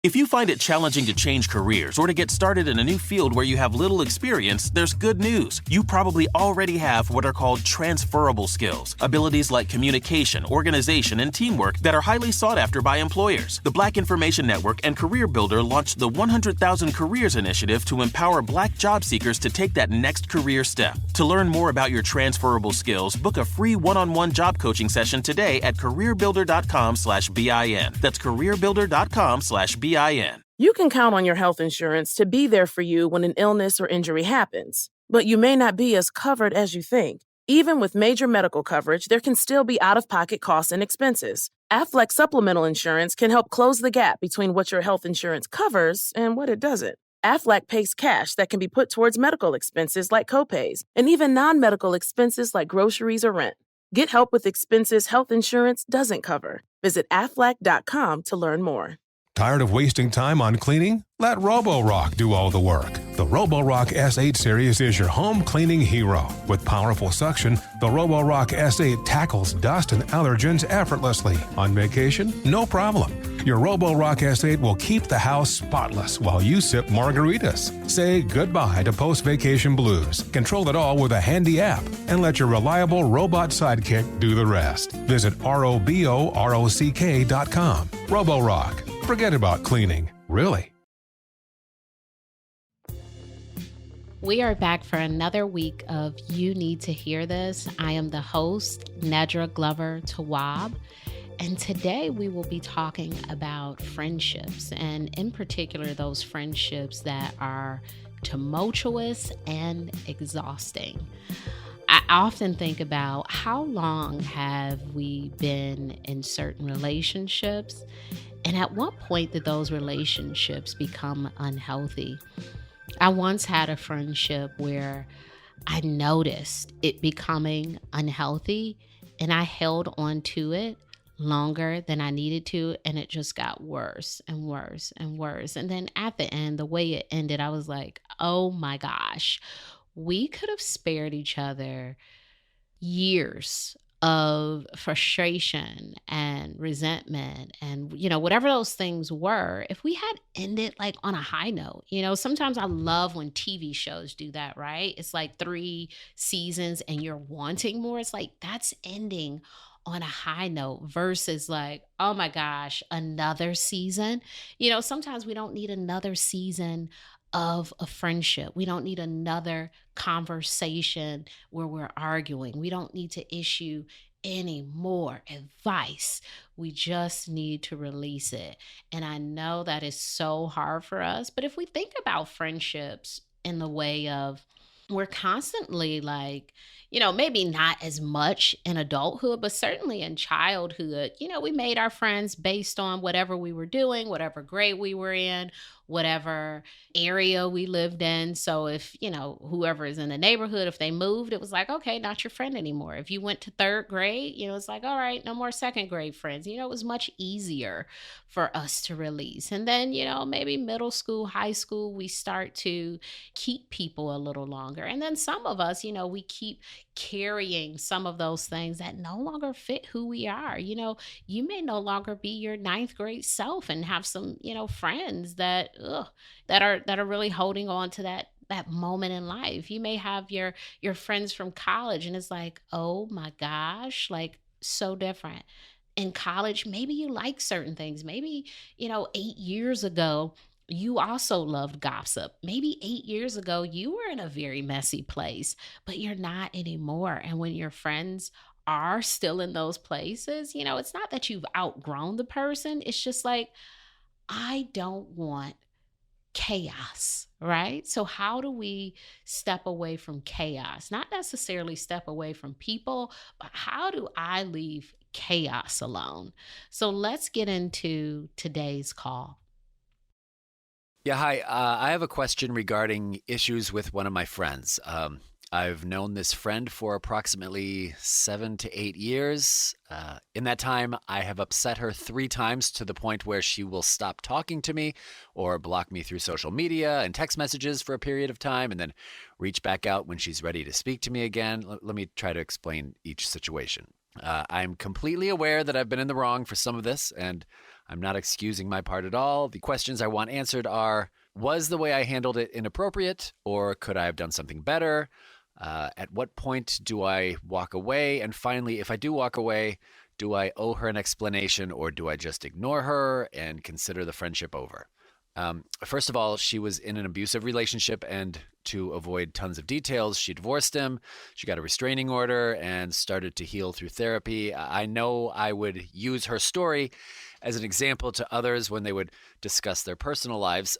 If you find it challenging to change careers or to get started in a new field where you have little experience, there's good news. You probably already have what are called transferable skills, abilities like communication, organization, and teamwork that are highly sought after by employers. The Black Information Network and Career Builder launched the 100,000 Careers Initiative to empower Black job seekers to take that next career step. To learn more about your transferable skills, book a free one-on-one job coaching session today at careerbuilder.com/BIN. That's careerbuilder.com/BIN. You can count on your health insurance to be there for you when an illness or injury happens, but you may not be as covered as you think. Even with major medical coverage, there can still be out-of-pocket costs and expenses. Aflac supplemental insurance can help close the gap between what your health insurance covers and what it doesn't. Aflac pays cash that can be put towards medical expenses like copays and even non-medical expenses like groceries or rent. Get help with expenses health insurance doesn't cover. Visit aflac.com to learn more. Tired of wasting time on cleaning? Let Roborock do all the work. The Roborock S8 series is your home cleaning hero. With powerful suction, the Roborock S8 tackles dust and allergens effortlessly. On vacation? No problem. Your Roborock S8 will keep the house spotless while you sip margaritas. Say goodbye to post-vacation blues. Control it all with a handy app and let your reliable robot sidekick do the rest. Visit ROBOROCK.com. Roborock. Forget about cleaning. Really. We are back for another week of You Need to Hear This. I am the host, Nedra Glover Tawwab, and today we will be talking about friendships, and in particular, those friendships that are tumultuous and exhausting. I often think about how long have we been in certain relationships, and at what point did those relationships become unhealthy? I once had a friendship where I noticed it becoming unhealthy, and I held on to it longer than I needed to, and it just got worse and worse and worse. And then at the end, the way it ended, I was like, oh my gosh, we could have spared each other years of frustration and resentment and, whatever those things were, if we had ended like on a high note. Sometimes I love when TV shows do that, right? It's like 3 seasons and you're wanting more. It's like that's ending on a high note versus like, oh my gosh, another season. Sometimes we don't need another season of a friendship. We don't need another conversation where we're arguing. We don't need to issue any more advice. We just need to release it. And I know that is so hard for us. But if we think about friendships in the way of we're constantly like, maybe not as much in adulthood, but certainly in childhood, we made our friends based on whatever we were doing, whatever grade we were in, whatever area we lived in. So if, whoever is in the neighborhood, if they moved, it was like, okay, not your friend anymore. If you went to 3rd grade, it's like, all right, no more 2nd grade friends. It was much easier for us to release. And then, maybe middle school, high school, we start to keep people a little longer. And then some of us, we keep carrying some of those things that no longer fit who we are. You may no longer be your 9th grade self and have some, friends that are really holding on to that moment in life. You may have your friends from college and it's like, oh my gosh, like so different. In college, maybe you like certain things. Maybe, 8 years ago, you also loved gossip. Maybe 8 years ago, you were in a very messy place, but you're not anymore. And when your friends are still in those places, it's not that you've outgrown the person. It's just like, I don't want chaos, right? So how do we step away from chaos? Not necessarily step away from people, but how do I leave chaos alone? So let's get into today's call. Yeah, hi. I have a question regarding issues with one of my friends. I've known this friend for approximately 7 to 8 years. In that time, I have upset her 3 times to the point where she will stop talking to me or block me through social media and text messages for a period of time and then reach back out when she's ready to speak to me again. Let me try to explain each situation. I'm completely aware that I've been in the wrong for some of this, and I'm not excusing my part at all. The questions I want answered are, was the way I handled it inappropriate, or could I have done something better? At what point do I walk away? And finally, if I do walk away, do I owe her an explanation, or do I just ignore her and consider the friendship over? First of all, she was in an abusive relationship, and to avoid tons of details, she divorced him. She got a restraining order and started to heal through therapy. I know I would use her story as an example to others when they would discuss their personal lives.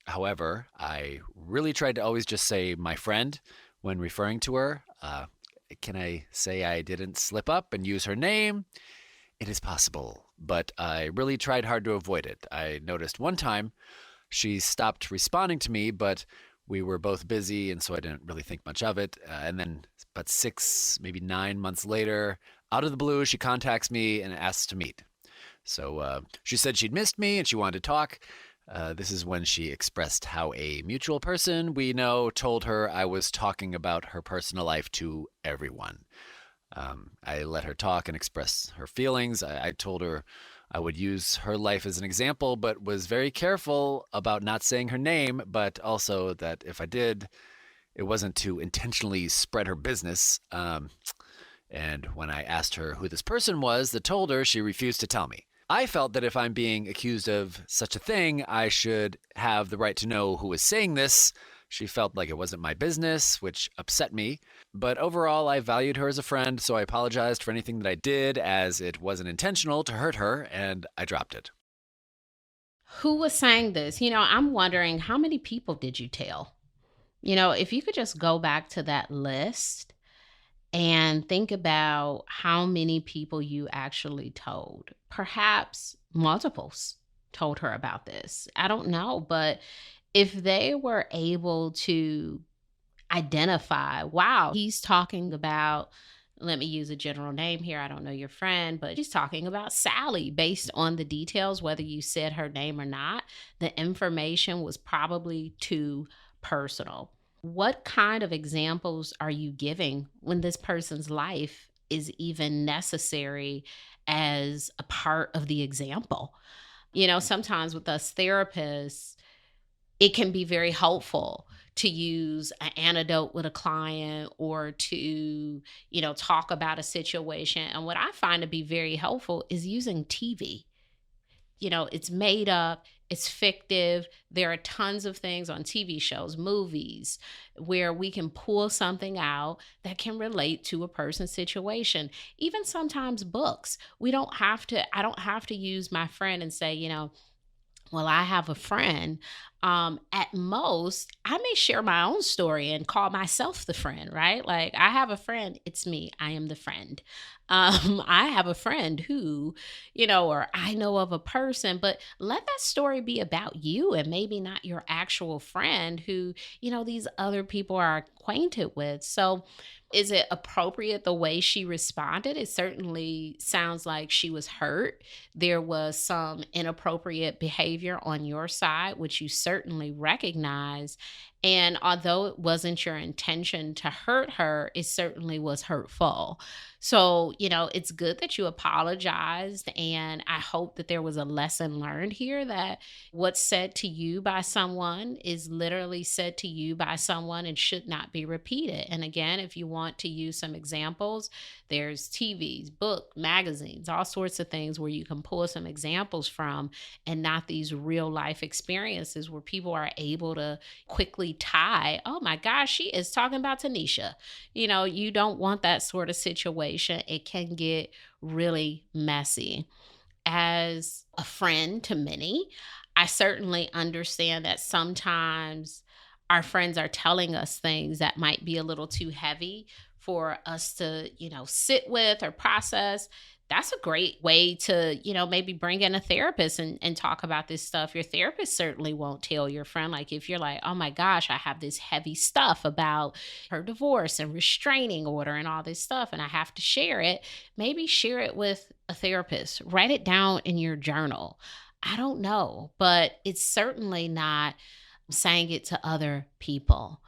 However, I really tried to always just say my friend when referring to her. Can I say I didn't slip up and use her name? It is possible, but I really tried hard to avoid it. I noticed one time she stopped responding to me, but we were both busy, and so I didn't really think much of it. And then about 6, maybe 9 months later, out of the blue, she contacts me and asks to meet. So she said she'd missed me and she wanted to talk. This is when she expressed how a mutual person we know told her I was talking about her personal life to everyone. I let her talk and express her feelings. I told her I would use her life as an example, but was very careful about not saying her name, but also that if I did, it wasn't to intentionally spread her business. And when I asked her who this person was that told her, she refused to tell me. I felt that if I'm being accused of such a thing, I should have the right to know who was saying this. She felt like it wasn't my business, which upset me. But overall, I valued her as a friend, so I apologized for anything that I did, as it wasn't intentional to hurt her, and I dropped it. Who was saying this? I'm wondering, how many people did you tell? If you could just go back to that list and think about how many people you actually told. Perhaps multiples told her about this. I don't know, but if they were able to identify, wow, he's talking about, let me use a general name here. I don't know your friend, but he's talking about Sally based on the details, whether you said her name or not. The information was probably too personal. What kind of examples are you giving when this person's life is even necessary as a part of the example? Sometimes with us therapists, it can be very helpful to use an anecdote with a client or to, talk about a situation. And what I find to be very helpful is using TV. It's made up, it's fictive. There are tons of things on TV shows, movies, where we can pull something out that can relate to a person's situation. Even sometimes books. I don't have to use my friend and say, well, I have a friend. At most, I may share my own story and call myself the friend, right? Like, I have a friend. It's me. I am the friend. I have a friend who, or I know of a person, but let that story be about you and maybe not your actual friend who, these other people are acquainted with. So, is it appropriate the way she responded? It certainly sounds like she was hurt. There was some inappropriate behavior on your side, which you certainly recognize. And although it wasn't your intention to hurt her, it certainly was hurtful. So, it's good that you apologized. And I hope that there was a lesson learned here, that what's said to you by someone is literally said to you by someone and should not be repeated. And again, if you want to use some examples, there's TVs, book, magazines, all sorts of things where you can pull some examples from, and not these real life experiences where people are able to quickly tie, oh my gosh, she is talking about Tanisha. You don't want that sort of situation. It can get really messy. As a friend to many, I certainly understand that sometimes our friends are telling us things that might be a little too heavy for us to, sit with or process. That's a great way to, maybe bring in a therapist and talk about this stuff. Your therapist certainly won't tell your friend, like, if you're like, oh my gosh, I have this heavy stuff about her divorce and restraining order and all this stuff, and I have to share it, maybe share it with a therapist. Write it down in your journal. I don't know, but it's certainly not saying it to other people.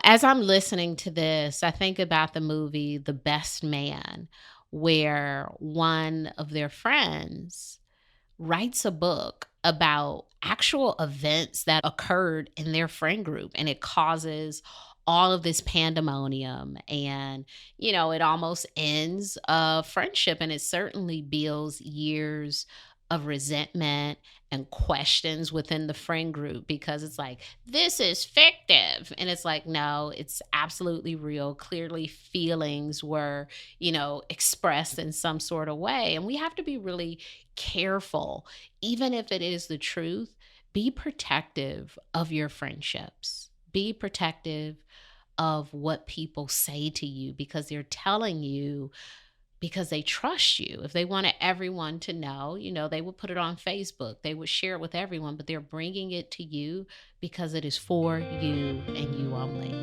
As I'm listening to this, I think about the movie The Best Man, where one of their friends writes a book about actual events that occurred in their friend group, and it causes all of this pandemonium, and it almost ends a friendship, and it certainly builds years of resentment and questions within the friend group, because it's like, this is fictive, and it's like, no, it's absolutely real. Clearly feelings were expressed in some sort of way, and we have to be really careful. Even if it is the truth, be protective of your friendships. Be protective of what people say to you, because they're telling you because they trust you. If they wanted everyone to know, they would put it on Facebook. They would share it with everyone, but they're bringing it to you because it is for you and you only.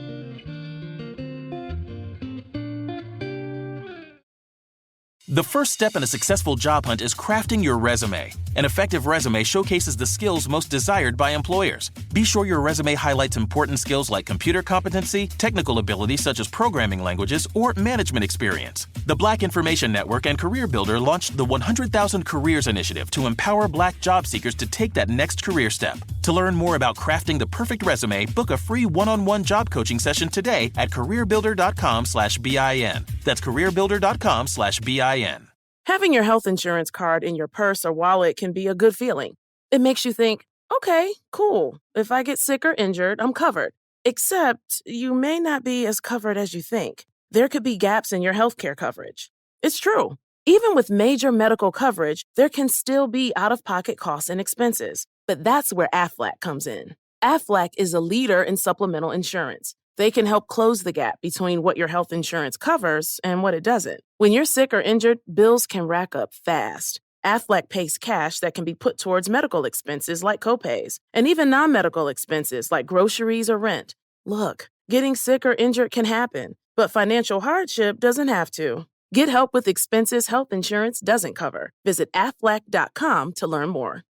The first step in a successful job hunt is crafting your resume. An effective resume showcases the skills most desired by employers. Be sure your resume highlights important skills like computer competency, technical ability such as programming languages, or management experience. The Black Information Network and Career Builder launched the 100,000 Careers Initiative to empower Black job seekers to take that next career step. To learn more about crafting the perfect resume, book a free one-on-one job coaching session today at careerbuilder.com/BIN. That's careerbuilder.com/BIN. Having your health insurance card in your purse or wallet can be a good feeling. It makes you think, okay, cool. If I get sick or injured, I'm covered. Except you may not be as covered as you think. There could be gaps in your healthcare coverage. It's true. Even with major medical coverage, there can still be out-of-pocket costs and expenses. But that's where Aflac comes in. Aflac is a leader in supplemental insurance. They can help close the gap between what your health insurance covers and what it doesn't. When you're sick or injured, bills can rack up fast. Aflac pays cash that can be put towards medical expenses like copays, and even non-medical expenses like groceries or rent. Look, getting sick or injured can happen, but financial hardship doesn't have to. Get help with expenses health insurance doesn't cover. Visit aflac.com to learn more.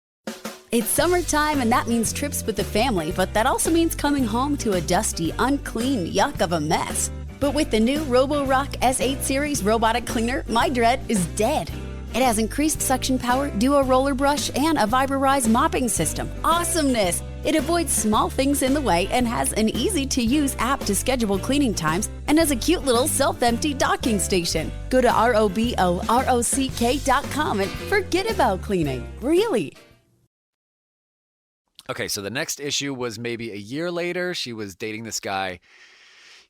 It's summertime, and that means trips with the family, but that also means coming home to a dusty, unclean yuck of a mess. But with the new Roborock S8 series robotic cleaner, my dread is dead. It has increased suction power, duo roller brush, and a Viberize mopping system. Awesomeness! It avoids small things in the way and has an easy-to-use app to schedule cleaning times, and has a cute little self-empty docking station. Go to ROBOROCK.com and forget about cleaning. Really. Okay, so the next issue was maybe a year later. She was dating this guy.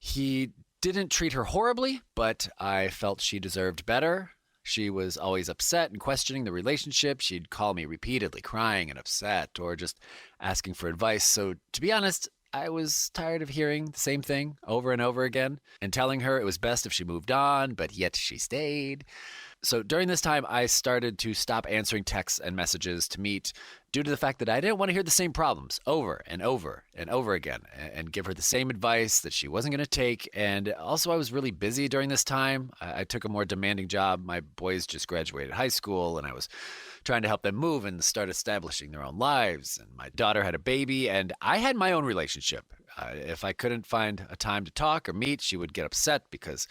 He didn't treat her horribly, but I felt she deserved better. She was always upset and questioning the relationship. She'd call me repeatedly, crying and upset, or just asking for advice. So to be honest, I was tired of hearing the same thing over and over again and telling her it was best if she moved on, but yet she stayed. So during this time, I started to stop answering texts and messages to meet due to the fact that I didn't want to hear the same problems over and over and over again and give her the same advice that she wasn't going to take. And also, I was really busy during this time. I took a more demanding job. My boys just graduated high school, and I was trying to help them move and start establishing their own lives. And my daughter had a baby, and I had my own relationship. If I couldn't find a time to talk or meet, she would get upset because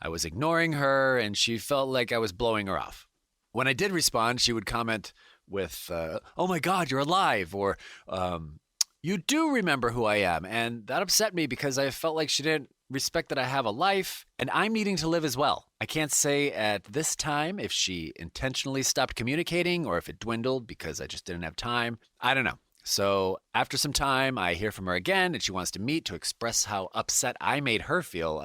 I was ignoring her, and she felt like I was blowing her off. When I did respond, she would comment with, oh my God, you're alive, or you do remember who I am. And that upset me because I felt like she didn't respect that I have a life, and I'm needing to live as well. I can't say at this time if she intentionally stopped communicating or if it dwindled because I just didn't have time. I don't know. So after some time, I hear from her again, and she wants to meet to express how upset I made her feel.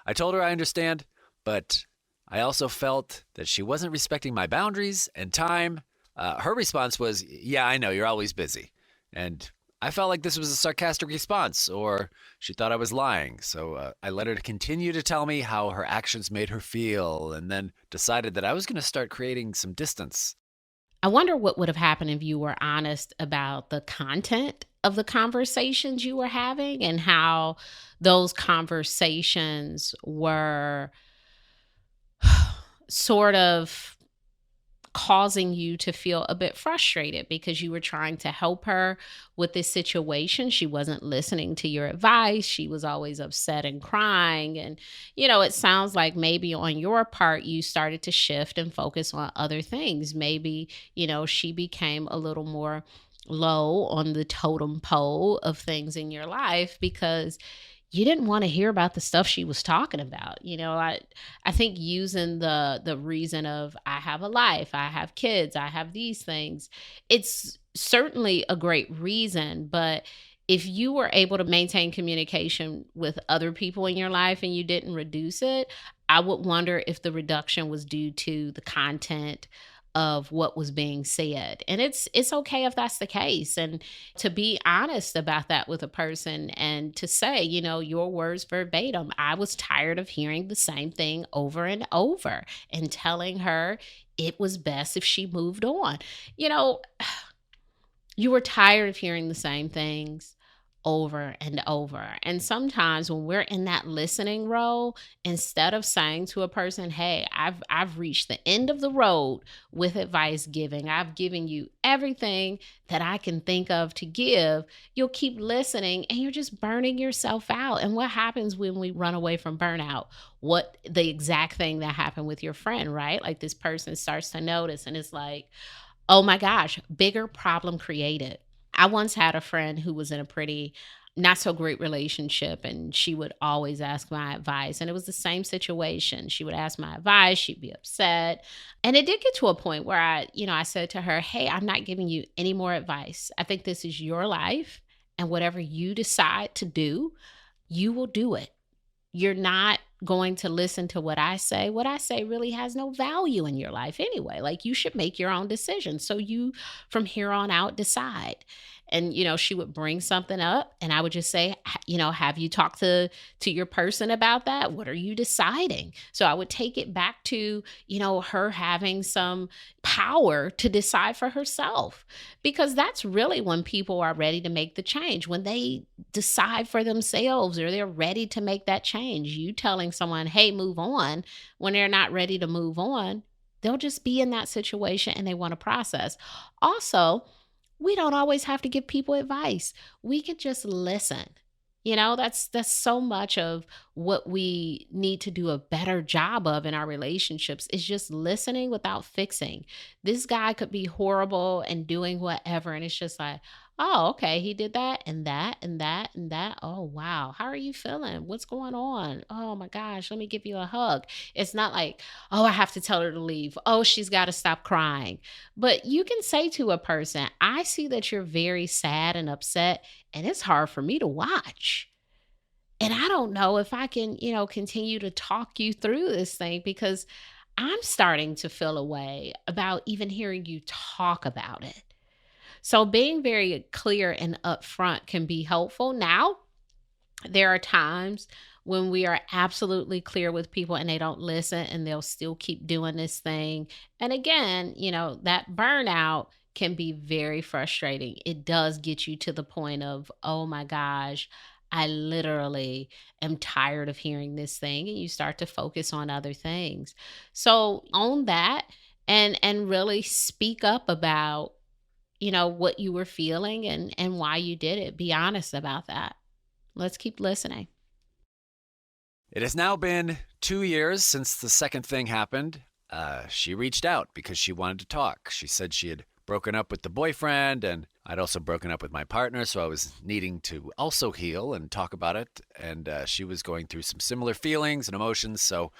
I told her I understand, but I also felt that she wasn't respecting my boundaries and time. Her response was, yeah, I know, you're always busy. And I felt like this was a sarcastic response, or she thought I was lying. So I let her continue to tell me how her actions made her feel, and then decided that I was going to start creating some distance. I wonder what would have happened if you were honest about the content of the conversations you were having and how those conversations were sort of causing you to feel a bit frustrated because you were trying to help her with this situation. She wasn't listening to your advice. She was always upset and crying. And, it sounds like maybe on your part, you started to shift and focus on other things. Maybe, she became a little more low on the totem pole of things in your life because you didn't want to hear about the stuff she was talking about. I think using the reason of I have a life, I have kids, I have these things, it's certainly a great reason, but if you were able to maintain communication with other people in your life and you didn't reduce it, I would wonder if the reduction was due to the content of what was being said. And it's okay if that's the case. And to be honest about that with a person and to say, your words verbatim, I was tired of hearing the same thing over and over and telling her it was best if she moved on. You were tired of hearing the same things over and over. And sometimes when we're in that listening role, instead of saying to a person, hey, I've reached the end of the road with advice giving, I've given you everything that I can think of to give, you'll keep listening and you're just burning yourself out. And what happens when we run away from burnout? What the exact thing that happened with your friend, right? Like this person starts to notice and it's like, oh my gosh, bigger problem created. I once had a friend who was in a pretty not so great relationship and she would always ask my advice. And it was the same situation. She would ask my advice. She'd be upset. And it did get to a point where I said to her, hey, I'm not giving you any more advice. I think this is your life. And whatever you decide to do, you will do it. You're not going to listen to what I say. What I say really has no value in your life anyway. Like you should make your own decisions. So you from here on out decide. And, she would bring something up and I would just say, have you talked to your person about that? What are you deciding? So I would take it back to, her having some power to decide for herself, because that's really when people are ready to make the change, when they decide for themselves or they're ready to make that change. You telling someone, hey, move on, when they're not ready to move on, they'll just be in that situation and they want to process. Also, we don't always have to give people advice. We can just listen. That's so much of what we need to do a better job of in our relationships is just listening without fixing. This guy could be horrible and doing whatever. And it's just like, oh, okay, he did that and that and that and that. Oh, wow. How are you feeling? What's going on? Oh my gosh, let me give you a hug. It's not like, oh, I have to tell her to leave. Oh, she's got to stop crying. But you can say to a person, I see that you're very sad and upset and it's hard for me to watch. And I don't know if I can, continue to talk you through this thing because I'm starting to feel a way about even hearing you talk about it. So being very clear and upfront can be helpful. Now, there are times when we are absolutely clear with people and they don't listen and they'll still keep doing this thing. And again, that burnout can be very frustrating. It does get you to the point of, oh my gosh, I literally am tired of hearing this thing, and you start to focus on other things. So own that and really speak up about what you were feeling and why you did it. Be honest about that. Let's keep listening. It has now been 2 years since the second thing happened. She reached out because she wanted to talk. She said she had broken up with the boyfriend, and I'd also broken up with my partner, so I was needing to also heal and talk about it. And she was going through some similar feelings and emotions, so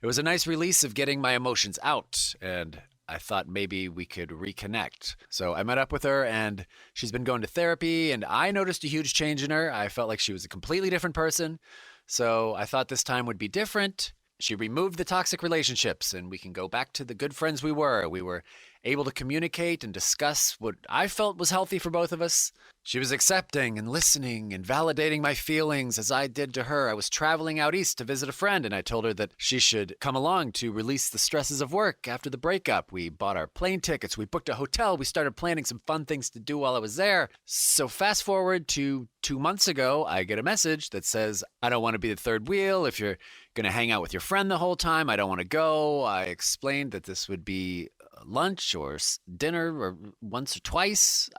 it was a nice release of getting my emotions out, and I thought maybe we could reconnect. So I met up with her and she's been going to therapy and I noticed a huge change in her. I felt like she was a completely different person. So I thought this time would be different. She removed the toxic relationships and we can go back to the good friends we were. We were able to communicate and discuss what I felt was healthy for both of us. She was accepting and listening and validating my feelings as I did to her. I was traveling out east to visit a friend and I told her that she should come along to release the stresses of work after the breakup. We bought our plane tickets. We booked a hotel. We started planning some fun things to do while I was there. So fast forward to 2 months ago, I get a message that says, I don't want to be the third wheel. If you're going to hang out with your friend the whole time, I don't want to go. I explained that this would be lunch or dinner or once or twice,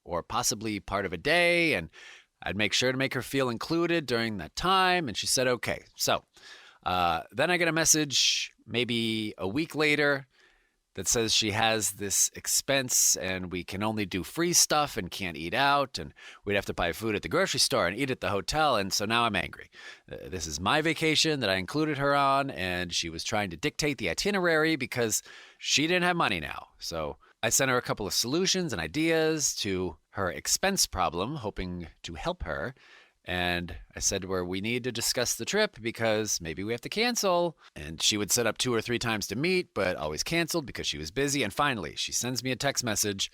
or possibly part of a day. And I'd make sure to make her feel included during that time. And she said, okay. So then I get a message maybe a week later that says she has this expense and we can only do free stuff and can't eat out, and we'd have to buy food at the grocery store and eat at the hotel. And so now I'm angry. This is my vacation that I included her on, and she was trying to dictate the itinerary because she didn't have money now. So I sent her a couple of solutions and ideas to her expense problem, hoping to help her. And I said, we need to discuss the trip because maybe we have to cancel. And she would set up 2 or 3 times to meet, but always canceled because she was busy. And finally, she sends me a text message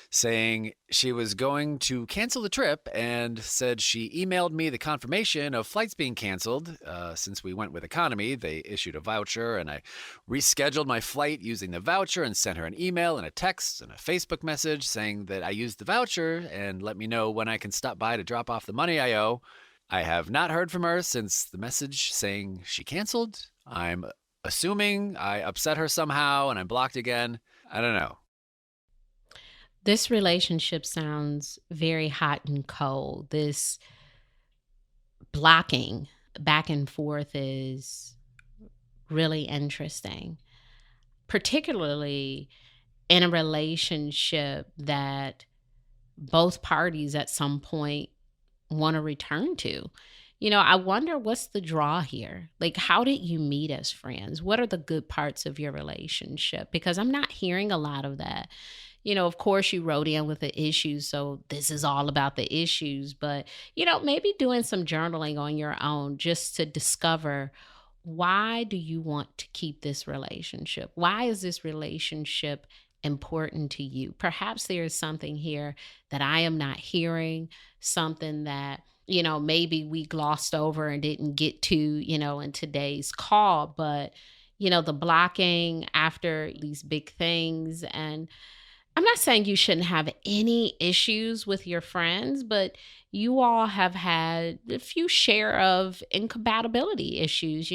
saying she was going to cancel the trip and said she emailed me the confirmation of flights being canceled. Since we went with economy, they issued a voucher, and I rescheduled my flight using the voucher and sent her an email and a text and a Facebook message saying that I used the voucher and let me know when I can stop by to drop off the money I owe. I have not heard from her since the message saying she canceled. I'm assuming I upset her somehow and I'm blocked again. I don't know. This relationship sounds very hot and cold. This blocking back and forth is really interesting, particularly in a relationship that both parties at some point want to return to. I wonder what's the draw here? Like, how did you meet as friends? What are the good parts of your relationship? Because I'm not hearing a lot of that. Of course you wrote in with the issues, so this is all about the issues, but, maybe doing some journaling on your own just to discover, why do you want to keep this relationship? Why is this relationship important to you? Perhaps there is something here that I am not hearing, something that, maybe we glossed over and didn't get to, in today's call, but, the blocking after these big things. And I'm not saying you shouldn't have any issues with your friends, but you all have had a few share of incompatibility issues,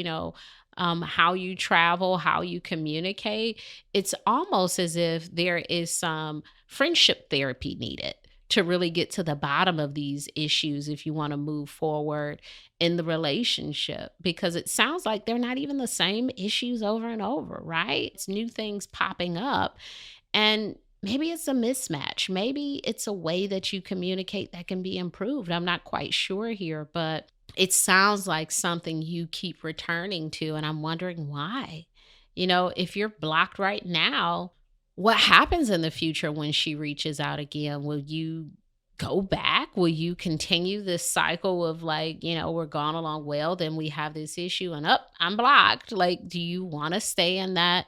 how you travel, how you communicate. It's almost as if there is some friendship therapy needed to really get to the bottom of these issues if you want to move forward in the relationship, because it sounds like they're not even the same issues over and over, right? It's new things popping up. And maybe it's a mismatch. Maybe it's a way that you communicate that can be improved. I'm not quite sure here, but it sounds like something you keep returning to. And I'm wondering why. If you're blocked right now, what happens in the future when she reaches out again? Will you go back? Will you continue this cycle of we're gone along well, then we have this issue and I'm blocked. Do you want to stay in that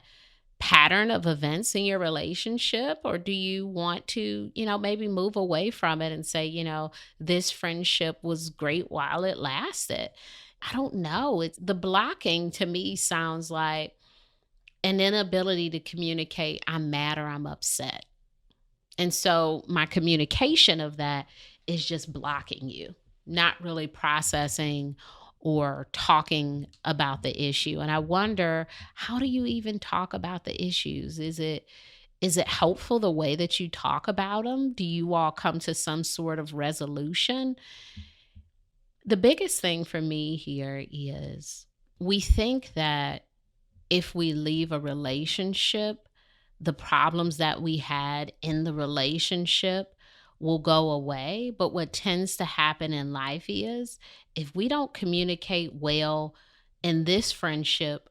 pattern of events in your relationship, or do you want to, maybe move away from it and say, this friendship was great while it lasted? I don't know. The blocking to me sounds like an inability to communicate, I'm mad or I'm upset. And so my communication of that is just blocking you, not really processing or talking about the issue. And I wonder, how do you even talk about the issues? Is it helpful the way that you talk about them? Do you all come to some sort of resolution? The biggest thing for me here is we think that if we leave a relationship, the problems that we had in the relationship will go away. But what tends to happen in life is, if we don't communicate well in this friendship,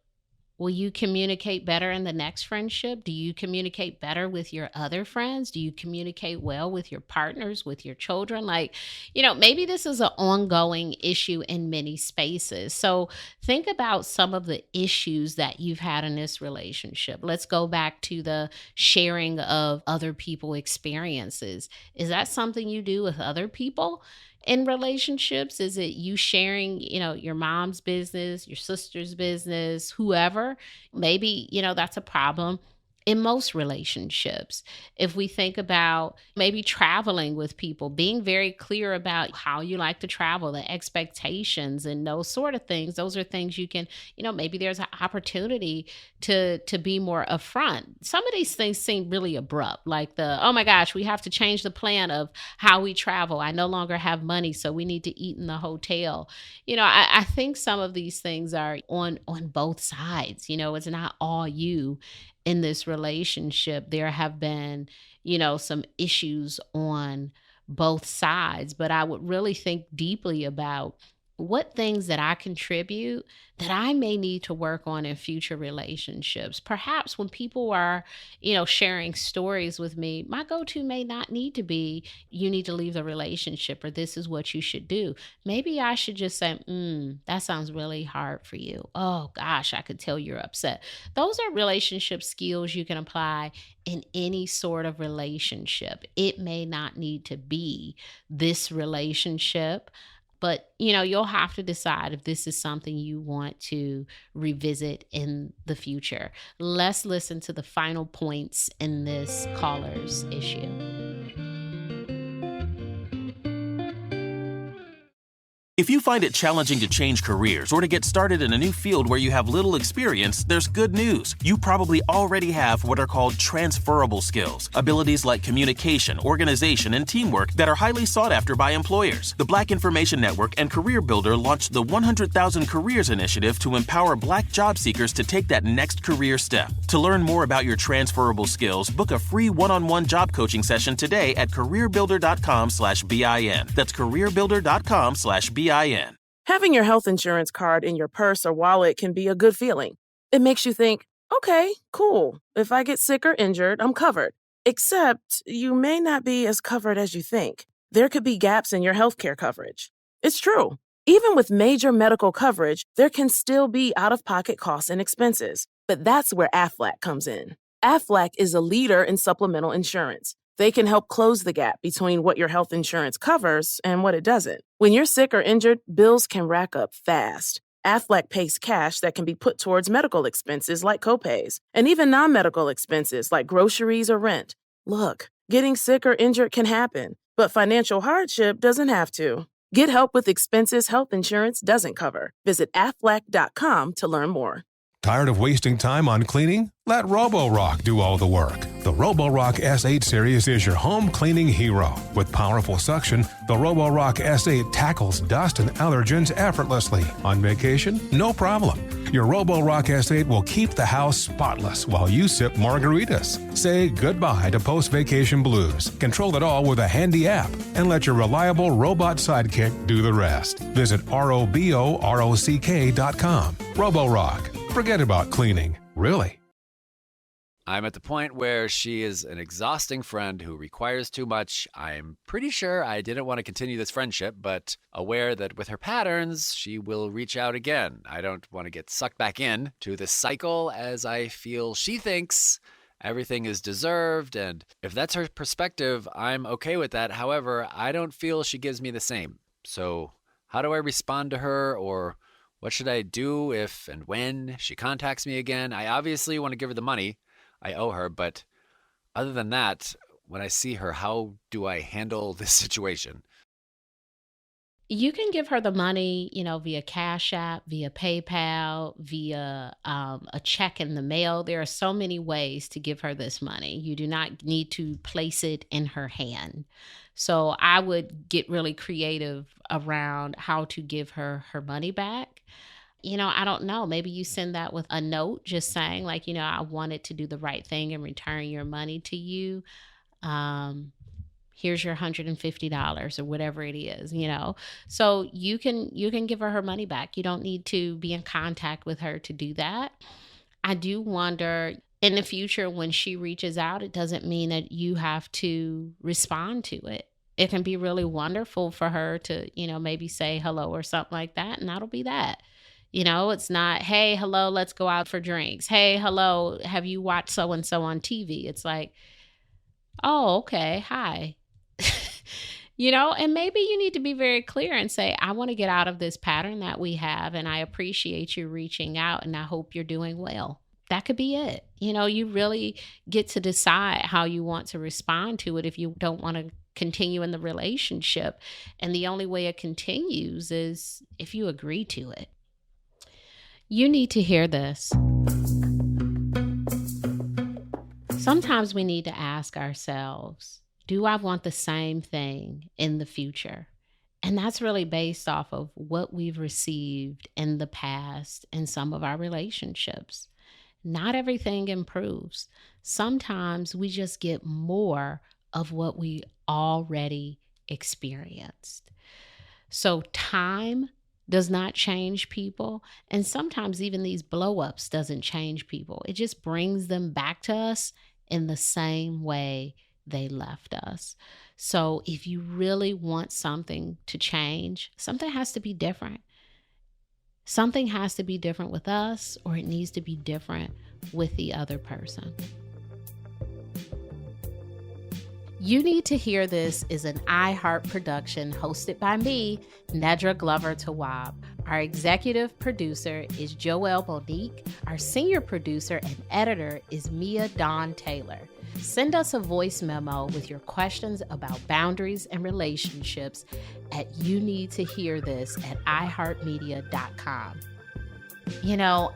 will you communicate better in the next friendship? Do you communicate better with your other friends? Do you communicate well with your partners, with your children? Maybe this is an ongoing issue in many spaces. So think about some of the issues that you've had in this relationship. Let's go back to the sharing of other people's experiences. Is that something you do with other people in relationships? Is it you sharing, your mom's business, your sister's business, whoever? Maybe, that's a problem in most relationships. If we think about maybe traveling with people, being very clear about how you like to travel, the expectations and those sort of things, those are things you can, maybe there's an opportunity to be more upfront. Some of these things seem really abrupt, like oh my gosh, we have to change the plan of how we travel. I no longer have money, so we need to eat in the hotel. I think some of these things are on both sides. It's not all you in this relationship. There have been, some issues on both sides, but I would really think deeply about what things that I contribute that I may need to work on in future relationships. Perhaps when people are, sharing stories with me, my go-to may not need to be, you need to leave the relationship or this is what you should do. Maybe I should just say, that sounds really hard for you. Oh gosh, I could tell you're upset. Those are relationship skills you can apply in any sort of relationship. It may not need to be this relationship, but, you'll have to decide if this is something you want to revisit in the future. Let's listen to the final points in this caller's issue. If you find it challenging to change careers or to get started in a new field where you have little experience, there's good news. You probably already have what are called transferable skills, abilities like communication, organization, and teamwork that are highly sought after by employers. The Black Information Network and Career Builder launched the 100,000 Careers Initiative to empower Black job seekers to take that next career step. To learn more about your transferable skills, book a free one-on-one job coaching session today at careerbuilder.com/BIN. That's careerbuilder.com/BIN. Having your health insurance card in your purse or wallet can be a good feeling. It makes you think, okay, cool. If I get sick or injured, I'm covered. Except you may not be as covered as you think. There could be gaps in your healthcare coverage. It's true. Even with major medical coverage, there can still be out-of-pocket costs and expenses. But that's where Aflac comes in. Aflac is a leader in supplemental insurance. They can help close the gap between what your health insurance covers and what it doesn't. When you're sick or injured, bills can rack up fast. Aflac pays cash that can be put towards medical expenses like copays, and even non-medical expenses like groceries or rent. Look, getting sick or injured can happen, but financial hardship doesn't have to. Get help with expenses health insurance doesn't cover. Visit aflac.com to learn more. Tired of wasting time on cleaning? Let Roborock do all the work. The Roborock S8 series is your home cleaning hero. With powerful suction, the Roborock S8 tackles dust and allergens effortlessly. On vacation? No problem. Your Roborock S8 will keep the house spotless while you sip margaritas. Say goodbye to post-vacation blues. Control it all with a handy app and let your reliable robot sidekick do the rest. Visit ROBOROCK.com. Roborock. Forget about cleaning. Really. I'm at the point where she is an exhausting friend who requires too much. I'm pretty sure I didn't want to continue this friendship, but aware that with her patterns, she will reach out again. I don't want to get sucked back in to this cycle as I feel she thinks everything is deserved. And if that's her perspective, I'm okay with that. However, I don't feel she gives me the same. So how do I respond to her, or what should I do if and when she contacts me again? I obviously want to give her the money I owe her, but other than that, when I see her, how do I handle this situation? You can give her the money, via Cash App, via PayPal, via a check in the mail. There are so many ways to give her this money. You do not need to place it in her hand. So I would get really creative around how to give her her money back. I don't know. Maybe you send that with a note just saying like, I wanted to do the right thing and return your money to you. Here's your $150 or whatever it is, So you can give her money back. You don't need to be in contact with her to do that. I do wonder in the future when she reaches out, it doesn't mean that you have to respond to it. It can be really wonderful for her to, maybe say hello or something like that. And that'll be that. It's not, hey, hello, let's go out for drinks. Hey, hello, have you watched so-and-so on TV? It's like, oh, okay, hi. And maybe you need to be very clear and say, I want to get out of this pattern that we have, and I appreciate you reaching out, and I hope you're doing well. that could be it. You really get to decide how you want to respond to it if you don't want to continue in the relationship. And the only way it continues is if you agree to it. You need to hear this. Sometimes we need to ask ourselves, do I want the same thing in the future? And that's really based off of what we've received in the past in some of our relationships. Not everything improves. Sometimes we just get more of what we already experienced. So time does not change people. And sometimes even these blow-ups doesn't change people. It just brings them back to us in the same way they left us. So if you really want something to change, something has to be different. Something has to be different with us, or it needs to be different with the other person. You Need to Hear This is an iHeart production hosted by me, Nedra Glover Tawwab. Our executive producer is Joelle Monique. Our senior producer and editor is Mia Dawn Taylor. Send us a voice memo with your questions about boundaries and relationships at youneedtohearthis@iheartmedia.com.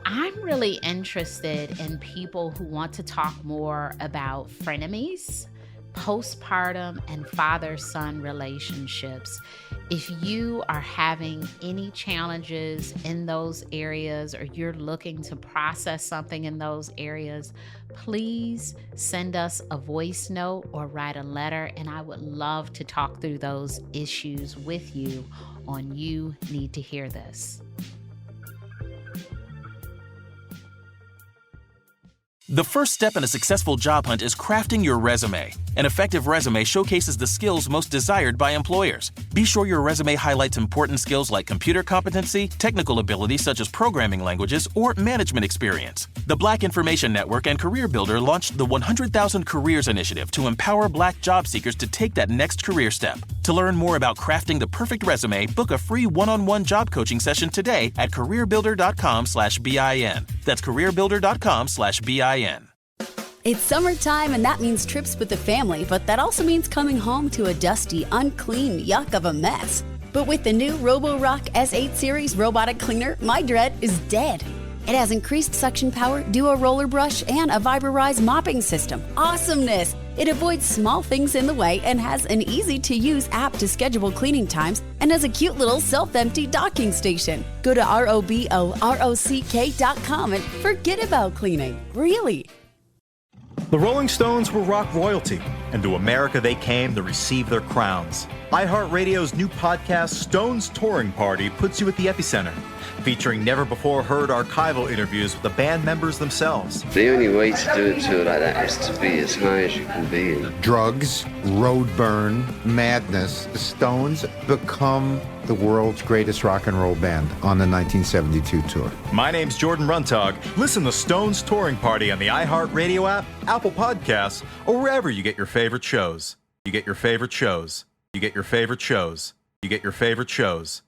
I'm really interested in people who want to talk more about frenemies, postpartum, and father-son relationships. If you are having any challenges in those areas, or you're looking to process something in those areas, please send us a voice note or write a letter, and I would love to talk through those issues with you on You Need to Hear This. The first step in a successful job hunt is crafting your resume. An effective resume showcases the skills most desired by employers. Be sure your resume highlights important skills like computer competency, technical ability such as programming languages, or management experience. The Black Information Network and Career Builder launched the 100,000 Careers Initiative to empower Black job seekers to take that next career step. To learn more about crafting the perfect resume, book a free one-on-one job coaching session today at careerbuilder.com/BIN. That's careerbuilder.com/BIN. It's summertime, and that means trips with the family, but that also means coming home to a dusty, unclean yuck of a mess. But with the new Roborock S8 series robotic cleaner, my dread is dead. It has increased suction power, duo roller brush, and a Viberize mopping system. Awesomeness! It avoids small things in the way and has an easy-to-use app to schedule cleaning times, and has a cute little self-empty docking station. Go to ROBOROCK.com and forget about cleaning. Really. The Rolling Stones were rock royalty, and to America they came to receive their crowns. iHeartRadio's new podcast, Stones Touring Party, puts you at the epicenter, featuring never-before-heard archival interviews with the band members themselves. The only way to do a tour like that is to be as high as you can be. Drugs, road burn, madness. The Stones become the world's greatest rock and roll band on the 1972 tour. My name's Jordan Runtagh. Listen to Stones Touring Party on the iHeartRadio app, Apple Podcasts, or wherever you get your favorite shows. You get your favorite shows. You get your favorite shows. You get your favorite shows.